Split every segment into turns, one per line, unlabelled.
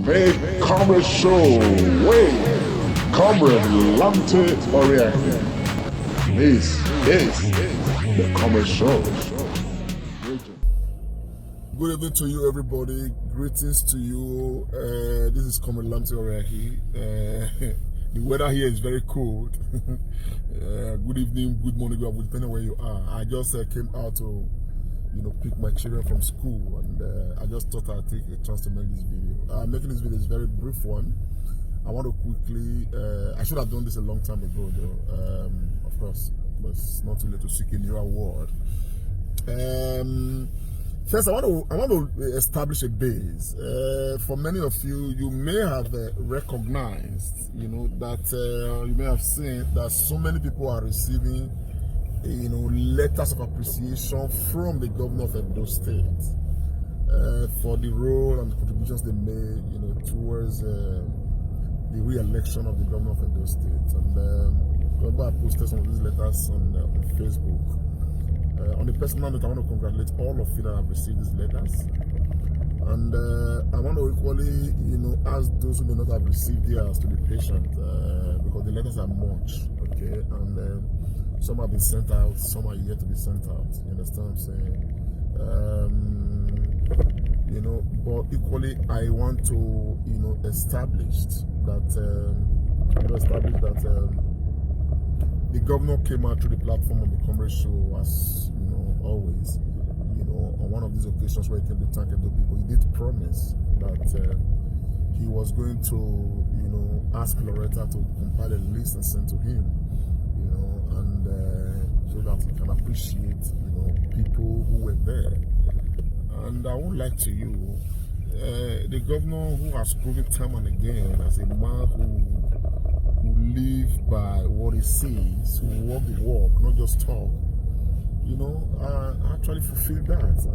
Make Comrade Show way. Comrade Lante Oriaki. This is the Comrade Show.
Good evening to you, everybody. Greetings to you. This is Comrade Lante Oriaki. The weather here is very cold. Good evening, good morning, good afternoon, depending on where you are. I just came out to pick my children from school, and I just thought I'd take a chance to make this video. I'm making this video is a very brief one. I want to quickly, I should have done this a long time ago though, of course, but it's not too late to seek a new award. First, I want to establish a base. For many of you, you may have recognized, that you may have seen that so many people are receiving letters of appreciation from the governor of Edos State for the role and the contributions they made, towards the re-election of the governor of Edos State. And remember, I posted some of these letters on Facebook. On a personal note, I want to congratulate all of you that have received these letters. And I want to equally, ask those who may not have received theirs to be patient, because the letters are much, okay? And some have been sent out, some are yet to be sent out. You understand what I'm saying? But equally, I want to, establish that, the governor came out through the platform of the Comrade Show, as always. On one of these occasions where he came to thank the people, he did promise that he was going to, ask Loretta to compile a list and send to him, and so that he can appreciate, people who were there. And I would like to you, the governor who has proven time and again as a man who live by what he says, who walk the walk, not just talk, actually fulfill that.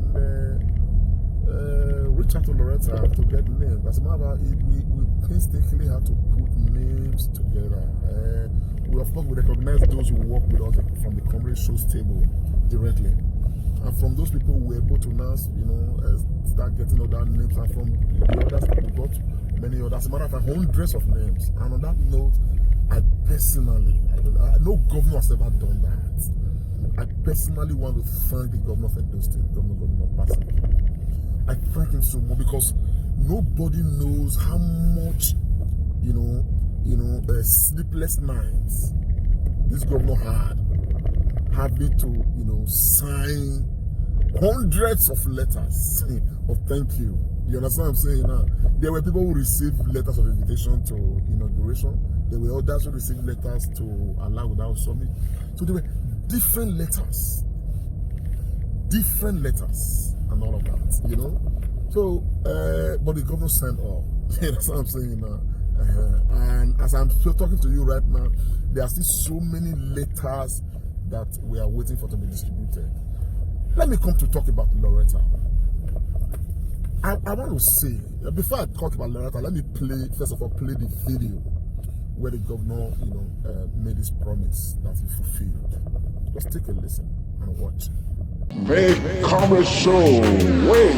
And reach out to Loretta to get names. As a matter of fact, we painstakingly have to put names together. We of course we recognize those who work with us from the Comrade Show's table directly. And from those people we were able to now, start getting other names, and from the others we got many others. As a matter of fact, hundreds of names. And on that note, I personally, no governor has ever done that. I personally want to thank the governor of Edo State, Governor Obaseki'S. I thank him so much because nobody knows how much, sleepless nights this governor had, having to, sign hundreds of letters of thank you. You understand what I'm saying now? There were people who received letters of invitation to inauguration. There were others who received letters to allow without summit. So there were different letters, and all of that, So, but the governor sent all. That's what I'm saying now. And as I'm still talking to you right now, there are still so many letters that we are waiting for to be distributed. Let me come to talk about Loretta. I want to say, before I talk about Loretta, let me first of all, play the video where the governor, made his promise that he fulfilled. Just take a listen and watch.
Make Comrade Show way.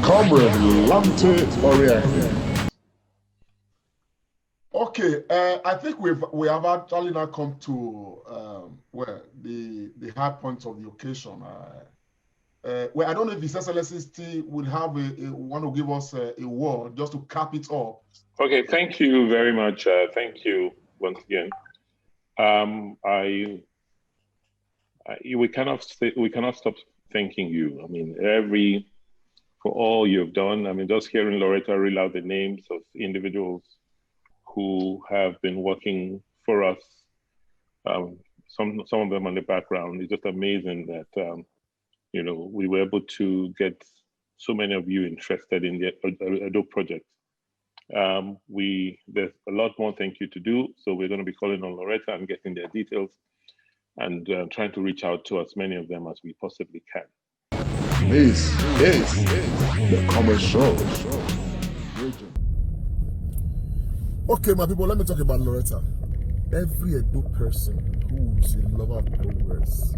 Comrade Lante Oriaki. Okay, I think we have actually now come to the high points of the occasion. Well, I don't know if His Excellency still will have want to give us a word just to cap it off.
Okay, thank you very much. Thank you once again. We cannot stop thanking you. I mean, for all you've done. I mean, just hearing Loretta reel out the names of individuals who have been working for us, some of them on the background. It's just amazing that we were able to get so many of you interested in the Edo project. There's a lot more thank you to do, so we're going to be calling on Loretta and getting their details and trying to reach out to as many of them as we possibly can.
This is the Comrade Show.
Okay, my people, let me talk about Loretta. Every Edo person who is a lover of progress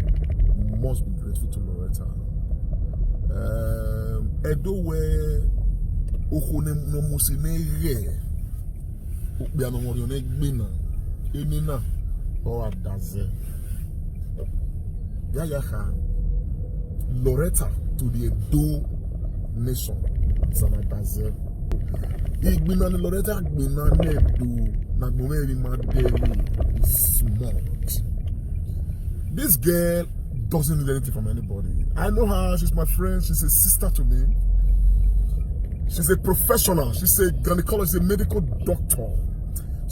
must be grateful to Loretta. Edo were okone no musinege ukbia no mori one gbina enina o adaze ya Loretta to the Edo nation sanadaze igbina ni Loretta gbina nedo na gbomeri maderi is smart. This girl doesn't need anything from anybody. I know her, she's my friend, she's a sister to me. She's a professional, she's a gynecologist, she's a medical doctor.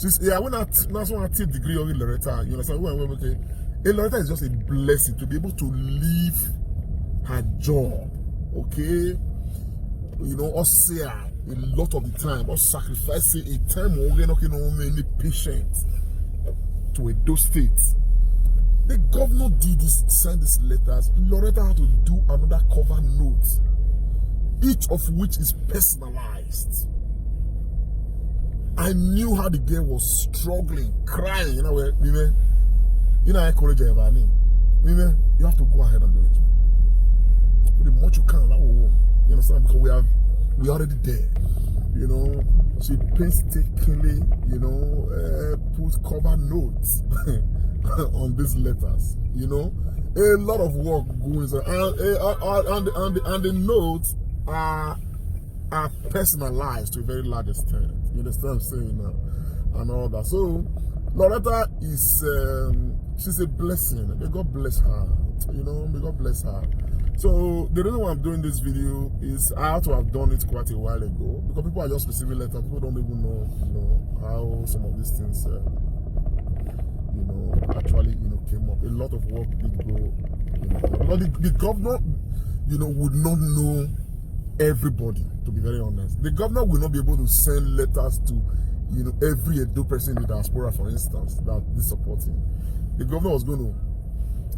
She's, yeah, when I take degree of Loretta, you understand? Okay. Loretta is just a blessing to be able to leave her job, okay? You know, us say a lot of the time, us sacrificing a time we're not any patient to Edo State. The governor did this, send these letters. Loretta had to do another cover note, each of which is personalized. I knew how the girl was struggling, crying. You know, women, you know, I encourage everybody. Women, you have to go ahead and do it. But the much you can, you understand? Because we're already there. You know, she painstakingly, you know, put cover notes on these letters. You know, a lot of work goes on, and the notes are personalized to a very large extent. You understand what I'm saying now? And all that. So Loretta is she's a blessing. May God bless her. You know, may God bless her. So the reason why I'm doing this video is I had to have done it quite a while ago because people are just receiving letters. People don't even know, you know, how some of these things, you know, actually, you know, came up. A lot of work did go. You know, but the governor, you know, would not know everybody. To be very honest, the governor will not be able to send letters to, you know, every Edo person in the diaspora, for instance, that is supporting. The governor was going to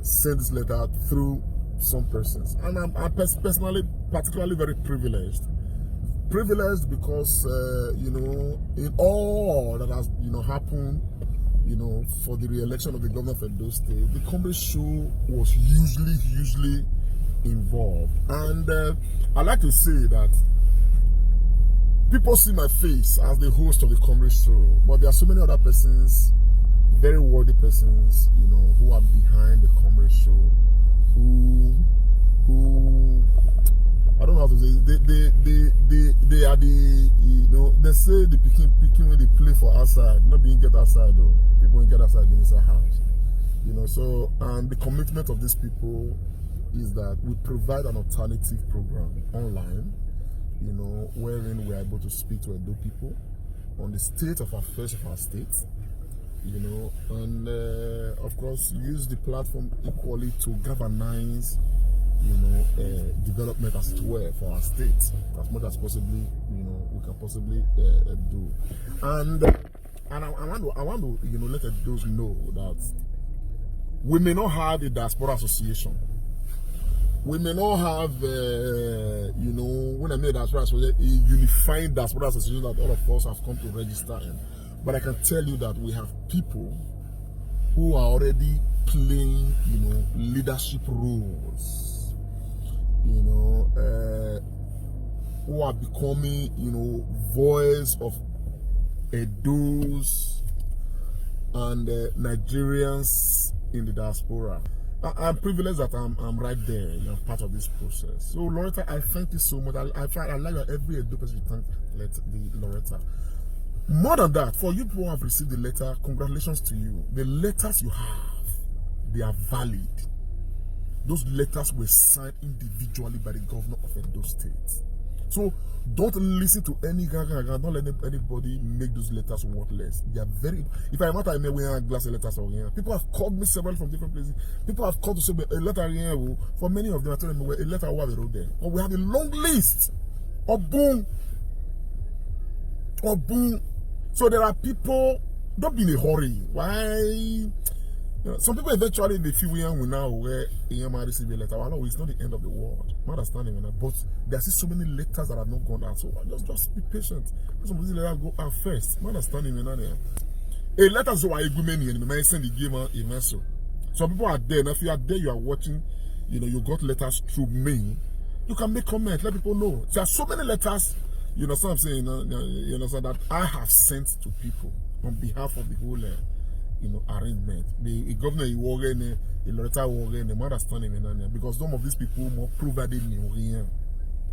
send this letter through some persons, and I'm personally particularly very privileged because you know, in all that has, you know, happened, you know, for the re-election of the governor of Edo State, the Comrade Show was hugely involved. And I like to say that people see my face as the host of the Comrade Show, but there are so many other persons, very worthy persons, you know, who are behind the Comrade Show, who I don't know how to say, they are the, you know, they say the picking when they play for outside, not being get outside though. People when get outside, they inside house. You know, so, and the commitment of these people is that we provide an alternative program online, you know, wherein we are able to speak to Edo people on the state of affairs of our state, you know, and of course use the platform equally to galvanize, you know, development as it were for our state as much as possibly, you know, we can possibly do. And I want to, you know, let those know that we may not have a diaspora association. We may not have, you know, when I made diaspora association, a unified diaspora association that all of us have come to register in. But I can tell you that we have people who are already playing, you know, leadership roles, you know, who are becoming, you know, voice of Edos and Nigerians in the diaspora. I'm privileged that I'm right there, you know, part of this process. So Loretta, I thank you so much. I like that every Edo person thank the Loretta. More than that, for you people who have received the letter, congratulations to you. The letters you have, they are valid. Those letters were signed individually by the governor of Edo State. So don't listen to any gaga. Don't let anybody make those letters worthless. They are very. If I matter, I may wear glass letters or here. People have called me several from different places. People have called to say a letter here. For many of them, I tell them a letter over the road there. But we have a long list of boom. So there are people. Don't be in a hurry. Why? You know, some people eventually they feel we now where EMI receive a letter. Well, it's not the end of the world. I'm understanding that, but there are still so many letters that have not gone out. So just be patient. Some of these letters go out first. I'm understanding that. A letter so I go many and may send the game a message. Some people are there. And if you are there, you are watching. You know, you got letters through me. You can make comments. Let people know. There are so many letters You know what I'm saying? You understand that I have sent to people on behalf of the whole, arrangement. The governor is working, the Loretta working, the mother standing in because some of these people more provided me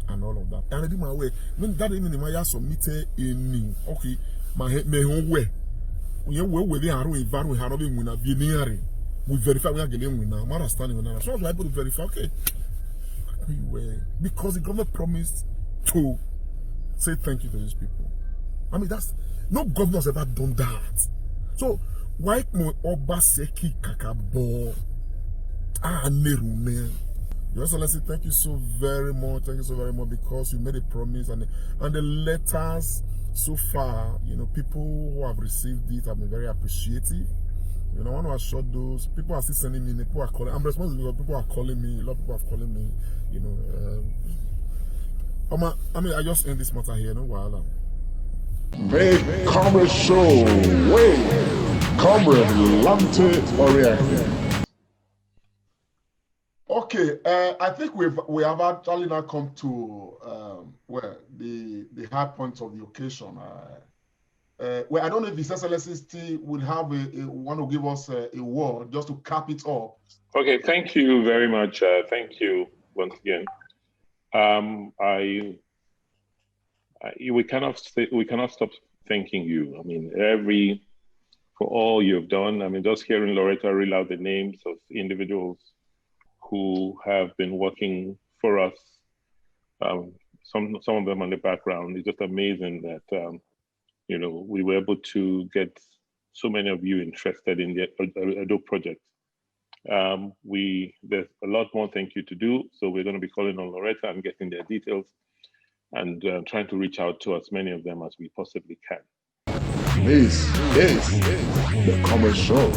and all of that. And I did my way. When that even in my submitted in me, okay, my own way. We were there, we verify we are getting winner. Mother standing winner. So I was able to verify, okay. Because the government promised to say thank you to these people. I mean, that's no governor's ever done that. So why mo Obaseki kakabo nerune? Your Excellency, thank you so very much. Thank you so very much because you made a promise and the letters so far, people who have received it have been very appreciative. I want to assure those people are still sending me. People are calling. I'm responsible because people are calling me. A lot of people are calling me. I just end this matter here. No wahala.
Make Comrade Show. Wait, Comrade Lante Oriente. Okay, I think we have actually now come to the high point of the occasion. Well, I don't know if His Excellency still would have want to give us a word just to cap it up.
Okay, thank you very much. Thank you once again. We cannot stop thanking you. I mean, for all you've done. I mean, just hearing Loretta read out the names of individuals who have been working for us. Some of them on the background. It's just amazing that we were able to get so many of you interested in the Edo project. There's a lot more thank you to do, so we're going to be calling on Loretta and getting their details and trying to reach out to as many of them as we possibly can.
This is the Comrade Show.